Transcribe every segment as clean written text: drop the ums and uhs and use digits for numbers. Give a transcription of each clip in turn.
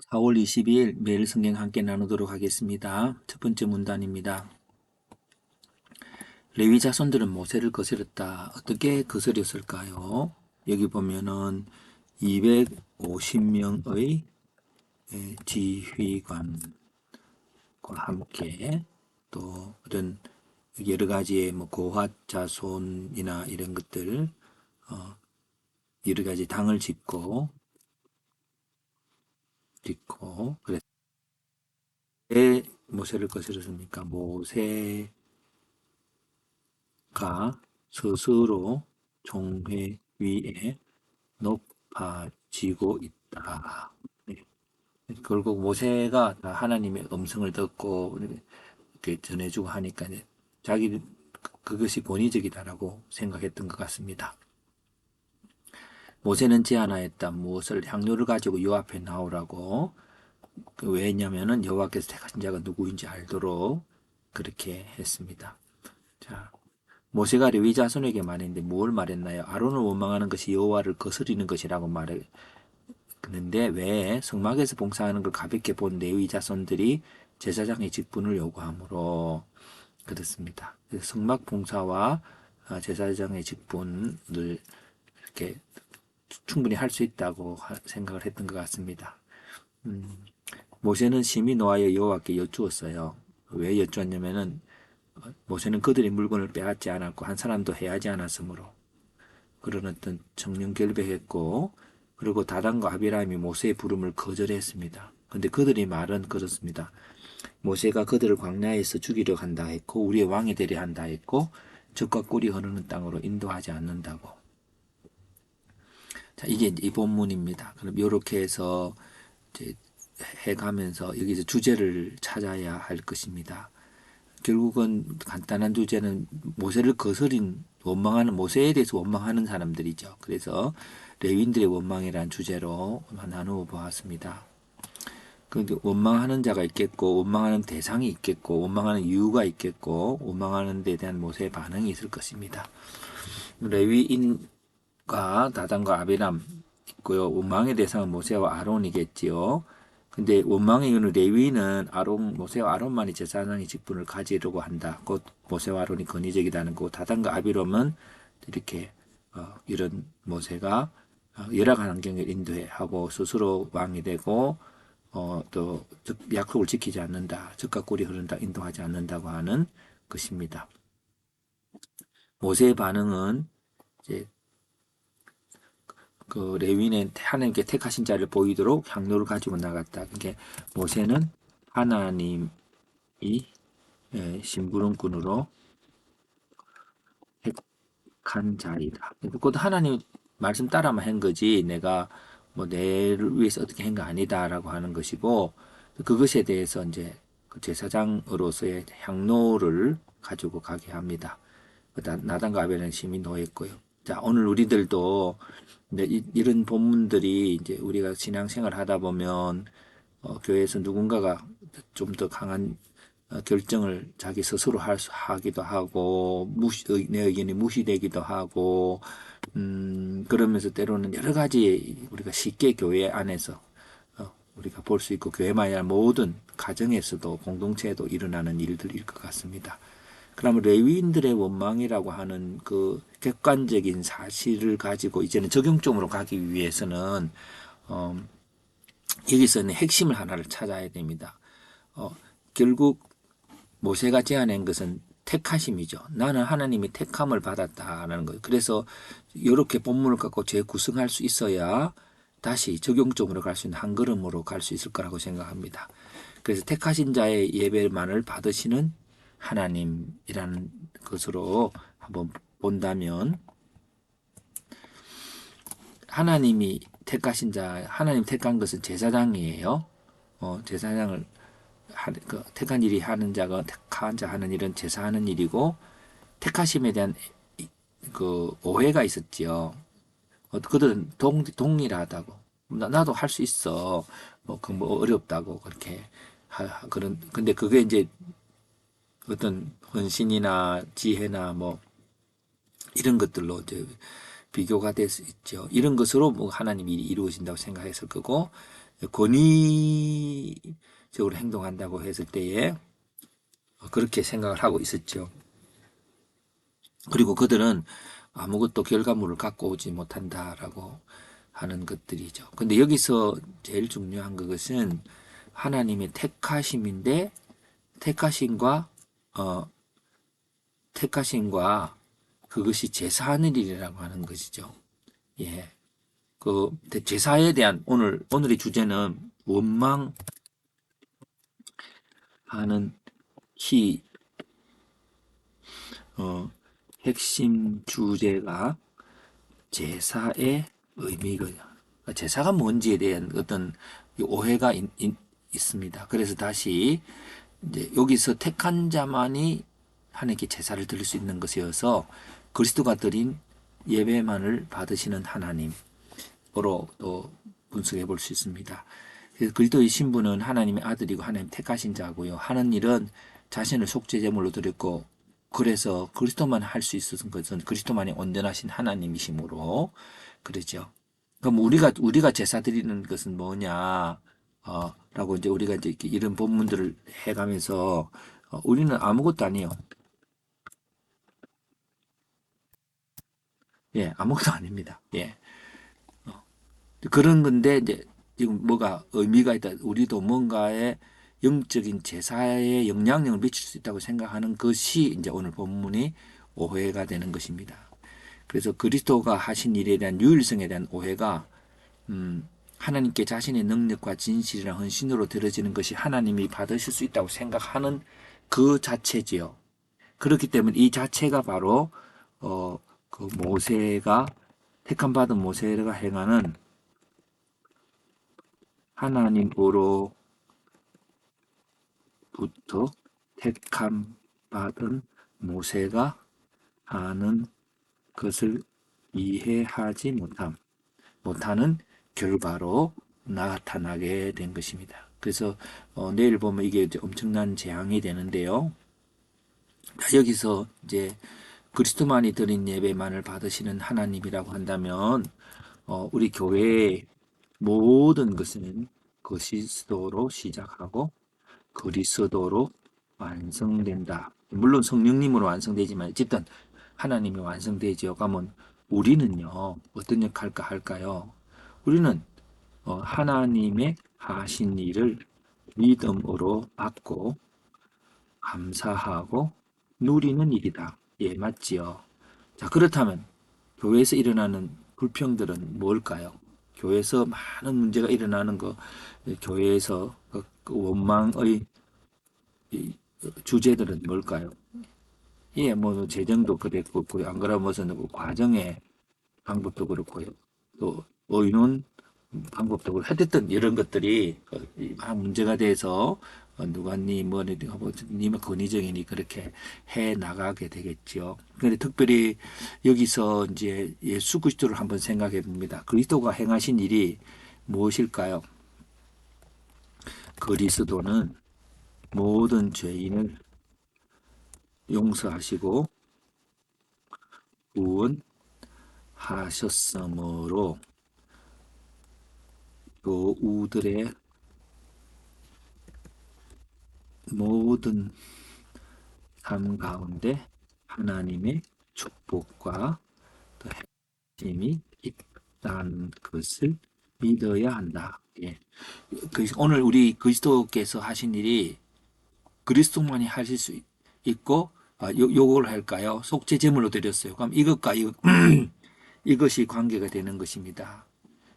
4월 22일 매일 성경 함께 나누도록 하겠습니다. 첫 번째 문단입니다. 레위 자손들은 모세를 거스렸다. 어떻게 거스렸을까요? 여기 보면은 250명의 지휘관과 함께 또 이런 여러 가지의 뭐 고핫 자손이나 이런 것들 여러 가지 당을 짓고 그래. 왜 모세를 거스렸습니까? 모세가 스스로 종회 위에 높아지고 있다. 네. 결국 모세가 다 하나님의 음성을 듣고 이렇게 전해주고 하니까 자기 그것이 권위적이다라고 생각했던 것 같습니다. 모세는 제안하였다. 무엇을 향료를 가지고 요 앞에 나오라고. 왜냐면은 여호와께서 택하신 자가 누구인지 알도록 그렇게 했습니다. 자, 모세가 레위 자손에게 말했는데 뭘 말했나요? 아론을 원망하는 것이 여호와를 거스리는 것이라고 말했는데 왜 성막에서 봉사하는 걸 가볍게 본 레위 자손들이 제사장의 직분을 요구하므로 그렇습니다. 성막 봉사와 제사장의 직분을 이렇게 충분히 할 수 있다고 생각을 했던 것 같습니다. 모세는 심히 노하여 여호와께 여쭈었어요. 왜 여쭈었냐면은 모세는 그들의 물건을 빼앗지 않았고 한 사람도 해하지 않았으므로 그런 어떤 청렴결백했고 그리고 다단과 아비람이 모세의 부름을 거절했습니다. 근데 그들의 말은 그렇습니다. 모세가 그들을 광야에서 죽이려 한다 했고 우리의 왕이 되려 한다 했고 적과 꿀이 흐르는 땅으로 인도하지 않는다고. 자, 이게 이제 이 본문입니다. 그럼 이렇게 해서 이제 해가면서 여기서 주제를 찾아야 할 것입니다. 결국은 간단한 주제는 모세를 거스린 원망하는 모세에 대해서 원망하는 사람들이죠. 그래서 레위인들의 원망이라는 주제로 나누어 보았습니다. 그런데 원망하는 자가 있겠고 원망하는 대상이 있겠고 원망하는 이유가 있겠고 원망하는 데 대한 모세의 반응이 있을 것입니다. 레위인과 다단과 아비람 있고요. 원망의 대상은 모세와 아론이겠지요. 근데 원망의 이유는 레위는 모세와 아론만이 제사장의 직분을 가지려고 한다. 곧 모세와 아론이 권위적이다는 거고 다단과 아비람은 이렇게 이런 모세가 열악한 환경을 인도해 하고 스스로 왕이 되고 또 약속을 지키지 않는다. 적과 꿀이 흐른다. 인도하지 않는다고 하는 것입니다. 모세의 반응은 이제 그 레위는 하나님께 택하신 자를 보이도록 향로를 가지고 나갔다. 그게 모세는 하나님이 심부름꾼으로 택한 자이다. 곧 하나님 말씀 따라만 한 거지 내가 뭐 내를 위해서 어떻게 한 거 아니다라고 하는 것이고 그것에 대해서 이제 그 제사장으로서의 향로를 가지고 가게 합니다. 나단과 아벨은 심히 노했고요. 자, 오늘 우리들도 이런 본문들이 이제 우리가 신앙생활 하다 보면 교회에서 누군가가 좀 더 강한 결정을 자기 스스로 하기도 하고 내 의견이 무시되기도 하고 그러면서 때로는 여러 가지 우리가 쉽게 교회 안에서 우리가 볼 수 있고 교회만이 아니라 모든 가정에서도 공동체에도 일어나는 일들일 것 같습니다. 그러면 레위인들의 원망이라고 하는 그 객관적인 사실을 가지고 이제는 적용점으로 가기 위해서는 여기서는 핵심을 하나를 찾아야 됩니다. 결국 모세가 제안한 것은 택하심이죠. 나는 하나님이 택함을 받았다라는 거예요. 그래서 이렇게 본문을 갖고 재구성할 수 있어야 다시 적용점으로 갈 수 있는 한 걸음으로 갈 수 있을 거라고 생각합니다. 그래서 택하신 자의 예배만을 받으시는 하나님이라는 것으로 한번 본다면 하나님이 택하신 자, 하나님 택한 것은 제사장이에요. 제사장을 택한 일이 하는 자가 택한 자 하는 일은 제사하는 일이고 택하심에 대한 그 오해가 있었지요. 그들은 동일하다고 나도 할 수 있어. 뭐 어렵다고 그렇게 그런 근데 그게 이제 어떤 헌신이나 지혜나 뭐 이런 것들로 이제 비교가 될 수 있죠. 이런 것으로 뭐 하나님이 이루어진다고 생각했을 거고 권위적으로 행동한다고 했을 때에 그렇게 생각을 하고 있었죠. 그리고 그들은 아무것도 결과물을 갖고 오지 못한다라고 하는 것들이죠. 근데 여기서 제일 중요한 것은 하나님의 택하심인데 택하심과 어 택하심과 그것이 제사하는 일이라고 하는 것이죠. 예. 그 제사에 대한 오늘의 주제는 원망하는 키 핵심 주제가 제사의 의미거든요. 제사가 뭔지에 대한 어떤 오해가 있습니다. 그래서 다시 이제 여기서 택한 자만이 하나님께 제사를 드릴 수 있는 것이어서 그리스도가 드린 예배만을 받으시는 하나님으로 또 분석해 볼 수 있습니다. 그래서 그리스도의 신부는 하나님의 아들이고 하나님 택하신 자고요. 하는 일은 자신을 속죄제물로 드렸고 그래서 그리스도만 할 수 있었던 것은 그리스도만이 온전하신 하나님이심으로 그러죠. 그럼 우리가 제사 드리는 것은 뭐냐? 라고 이제 우리가 이제 이런 본문들을 해가면서 우리는 아무것도 아니에요. 예, 아무것도 아닙니다. 예. 그런 건데 이제 지금 뭐가 의미가 있다. 우리도 뭔가의 영적인 제사에 영향력을 미칠 수 있다고 생각하는 것이 이제 오늘 본문이 오해가 되는 것입니다. 그래서 그리스도가 하신 일에 대한 유일성에 대한 오해가 하나님께 자신의 능력과 진실이랑 헌신으로 드려지는 것이 하나님이 받으실 수 있다고 생각하는 그 자체지요. 그렇기 때문에 이 자체가 바로 그 모세가 택함 받은 모세가 행하는 하나님으로부터 택함 받은 모세가 하는 것을 이해하지 못하는 결과로 나타나게 된 것입니다. 그래서 내일 보면 이게 이제 엄청난 재앙이 되는데요. 여기서 이제 그리스도만이 드린 예배만을 받으시는 하나님이라고 한다면 우리 교회의 모든 것은 그리스도로 시작하고 그리스도로 완성된다. 물론 성령님으로 완성되지만 어쨌든 하나님이 완성되죠. 그러면 우리는요 어떤 역할까 할까요? 우리는 하나님의 하신 일을 믿음으로 받고 감사하고 누리는 일이다. 예, 맞지요. 자, 그렇다면 교회에서 일어나는 불평들은 뭘까요? 교회에서 많은 문제가 일어나는 거, 교회에서 그 원망의 주제들은 뭘까요? 예, 뭐 재정도 그랬고, 안 그러면 무슨 그 과정의 방법도 그렇고요. 또 의논 방법도 그렇고, 하여튼 이런 것들이 문제가 돼서 누가니 뭐니 하고 님의 권위적이니 그렇게 해 나가게 되겠죠. 그런데 특별히 여기서 이제 예수 그리스도를 한번 생각해 봅니다. 그리스도가 행하신 일이 무엇일까요? 그리스도는 모든 죄인을 용서하시고 구원하셨으므로 교우들의 모든 삶 가운데 하나님의 축복과 또 힘이 있다는 것을 믿어야 한다. 예. 오늘 우리 그리스도께서 하신 일이 그리스도만이 하실 수 있고 요걸 할까요? 속죄 제물로 드렸어요. 그럼 이것과 이것이 관계가 되는 것입니다.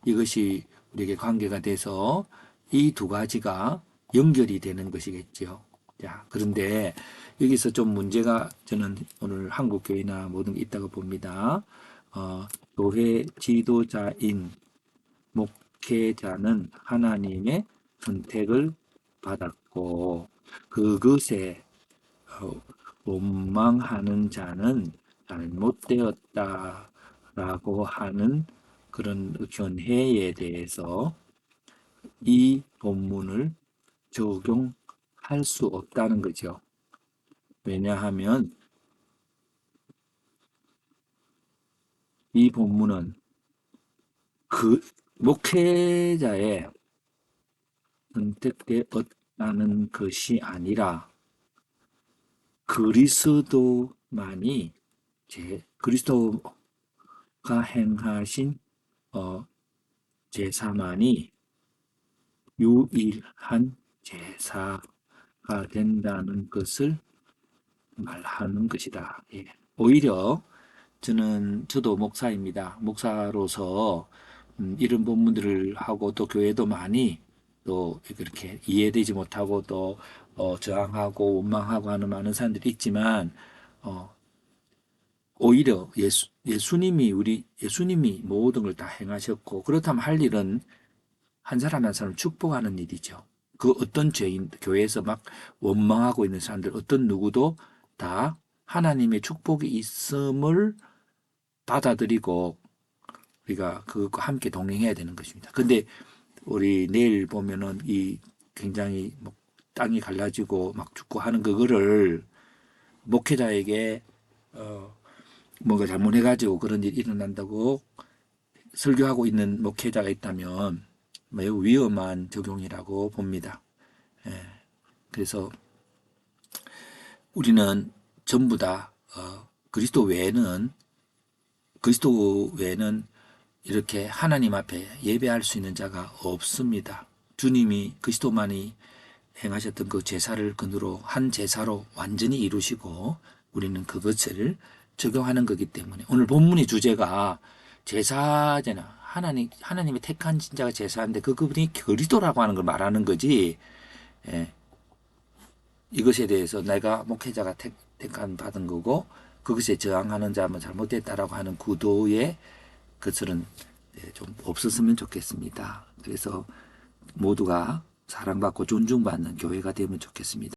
이것이 우리에게 관계가 돼서 이 두 가지가 연결이 되는 것이겠죠. 자, 그런데 여기서 좀 문제가 저는 오늘 한국 교회나 모든 게 있다고 봅니다. 교회 지도자인 목회자는 하나님의 선택을 받았고 그것에 어, 원망하는 자는 잘못되었다라고 하는 그런 견해에 대해서 이 본문을 적용할 수 없다는 거죠. 왜냐하면 이 본문은 그 목회자의 선택되었다는 것이 아니라 그리스도만이 그리스도가 행하신 제사만이 유일한 제사가 된다는 것을 말하는 것이다. 예. 오히려 저도 목사입니다. 목사로서 이런 본문들을 하고 또 교회도 많이 또 그렇게 이해되지 못하고 또 저항하고 원망하고 하는 많은 사람들이 있지만 어, 오히려 예수님이 모든 걸 다 행하셨고 그렇다면 할 일은 한 사람 한 사람 축복하는 일이죠. 그 어떤 죄인 교회에서 막 원망하고 있는 사람들 어떤 누구도 다 하나님의 축복이 있음을 받아들이고 우리가 그거 함께 동행해야 되는 것입니다. 근데 우리 내일 보면은 이 굉장히 뭐 땅이 갈라지고 막 죽고 하는 그거를 목회자에게 뭔가 잘못해가지고 그런 일이 일어난다고 설교하고 있는 목회자가 있다면 매우 위험한 적용이라고 봅니다. 예. 그래서 우리는 전부 다 그리스도 외에는 이렇게 하나님 앞에 예배할 수 있는 자가 없습니다. 주님이 그리스도만이 행하셨던 그 제사를 근으로 한 제사로 완전히 이루시고 우리는 그것을 적용하는 거기 때문에 오늘 본문의 주제가 제사잖아. 하나님이 택한 진자가 제사인데 그분이 그리스도라고 하는 걸 말하는 거지. 예. 이것에 대해서 내가 목회자가 택한 받은 거고 그것에 저항하는 자면 잘못됐다라고 하는 구도의 것들은 좀 없었으면 좋겠습니다. 그래서 모두가 사랑받고 존중받는 교회가 되면 좋겠습니다.